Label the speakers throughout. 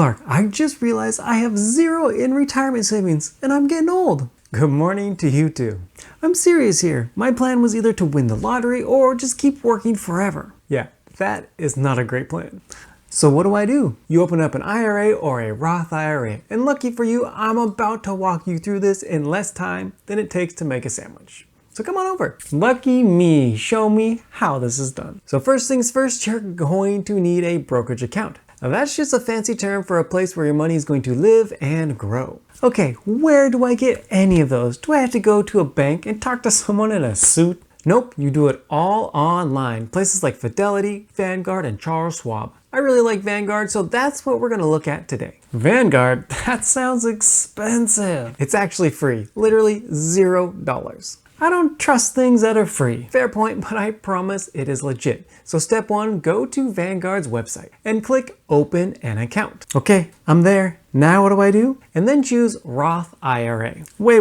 Speaker 1: Clark, I just realized I have zero in retirement savings and I'm getting old. Good morning to you too. I'm serious here. My plan was either to win the lottery or just keep working forever. Yeah, that is not a great plan. So what do? You open up an IRA or a Roth IRA, and lucky for you, I'm about to walk you through this in less time than it takes to make a sandwich. So come on over. Lucky me, show me how this is done. So first things first, you're going to need a brokerage account. Now that's just a fancy term for a place where your money is going to live and grow. Okay, where do I get any of those? Do I have to go to a bank and talk to someone in a suit? Nope, you do it all online. Places like Fidelity, Vanguard, and Charles Schwab. I really like Vanguard, so that's what we're gonna look at today. Vanguard? That sounds expensive. It's actually free, literally $0. I don't trust things that are free. Fair point, but I promise it is legit. So step one, go to Vanguard's website and click open an account. Okay, I'm there. Now what do? And then choose Roth IRA. Wait.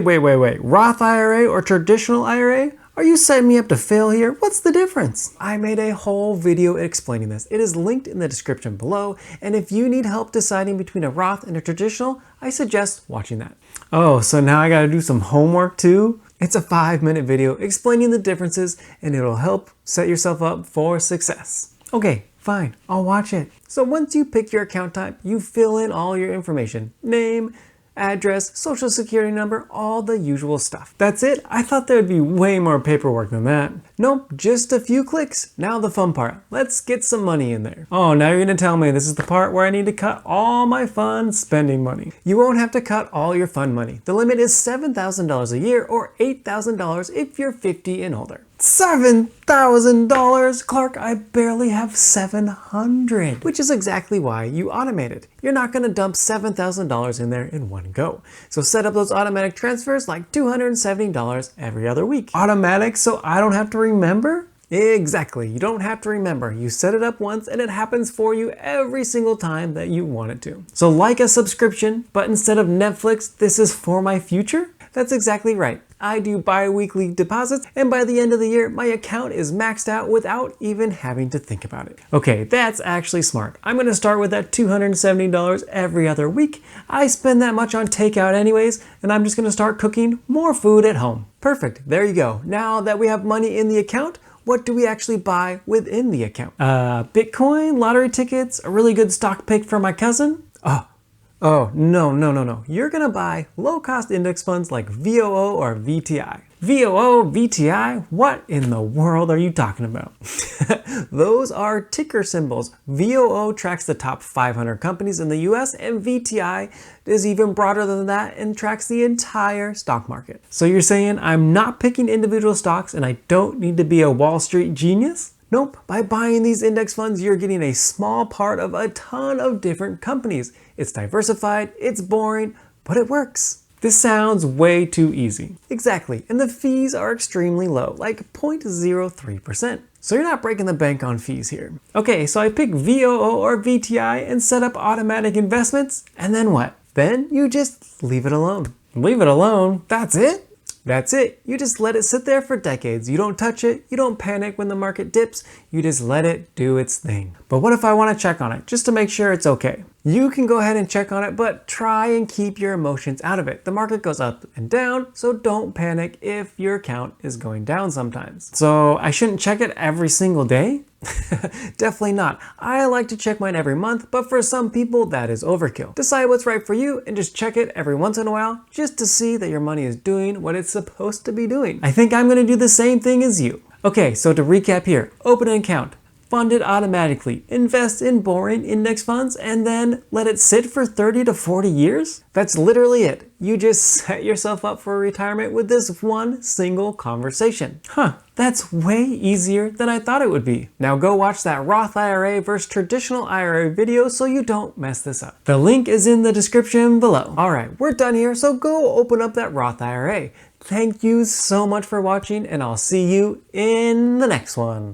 Speaker 1: Roth IRA or traditional IRA? Are you setting me up to fail here? What's the difference? I made a whole video explaining this. It is linked in the description below, and if you need help deciding between a Roth and a traditional, I suggest watching that. Oh, so now I gotta do some homework too? It's a 5-minute video explaining the differences, and it'll help set yourself up for success. Okay, fine, I'll watch it. So once you pick your account type, you fill in all your information, name, address, social security number, all the usual stuff. That's it? I thought there would be way more paperwork than that. Nope, just a few clicks. Now the fun part. Let's get some money in there. Oh, now you're gonna tell me this is the part where I need to cut all my fun spending money. You won't have to cut all your fun money. The limit is $7,000 a year or $8,000 if you're 50 and older. $7,000? Clark, I barely have $700, which is exactly why you automate it. You're not gonna dump $7,000 in there in one go. So set up those automatic transfers like $270 every other week. Automatic so I don't have to remember? Exactly, you don't have to remember. You set it up once and it happens for you every single time that you want it to. So like a subscription, but instead of Netflix, this is for my future? That's exactly right. I do bi-weekly deposits, and by the end of the year, my account is maxed out without even having to think about it. Okay, that's actually smart. I'm gonna start with that $270 every other week. I spend that much on takeout anyways, and I'm just gonna start cooking more food at home. Perfect, there you go. Now that we have money in the account, what do we actually buy within the account? Bitcoin, lottery tickets, a really good stock pick for my cousin? Oh, no. You're gonna buy low-cost index funds like VOO or VTI. VOO, VTI? What in the world are you talking about? Those are ticker symbols. VOO tracks the top 500 companies in the US, and VTI is even broader than that and tracks the entire stock market. So you're saying I'm not picking individual stocks and I don't need to be a Wall Street genius? Nope, by buying these index funds, you're getting a small part of a ton of different companies. It's diversified, it's boring, but it works. This sounds way too easy. Exactly, and the fees are extremely low, like 0.03%. So you're not breaking the bank on fees here. Okay, so I pick VOO or VTI and set up automatic investments, and then what? Then you just leave it alone. Leave it alone? That's it? That's it. You just let it sit there for decades. You don't touch it. You don't panic when the market dips. You just let it do its thing. But what if I want to check on it just to make sure it's okay? You can go ahead and check on it, but try and keep your emotions out of it. The market goes up and down, so don't panic if your account is going down sometimes. So I shouldn't check it every single day? Definitely not. I like to check mine every month, but for some people that is overkill. Decide what's right for you and just check it every once in a while just to see that your money is doing what it's supposed to be doing. I think I'm gonna do the same thing as you. Okay, so to recap here, open an account, fund it automatically, invest in boring index funds, and then let it sit for 30 to 40 years? That's literally it. You just set yourself up for retirement with this one single conversation. That's way easier than I thought it would be. Now go watch that Roth IRA versus traditional IRA video so you don't mess this up. The link is in the description below. All right, we're done here, so go open up that Roth IRA. Thank you so much for watching, and I'll see you in the next one.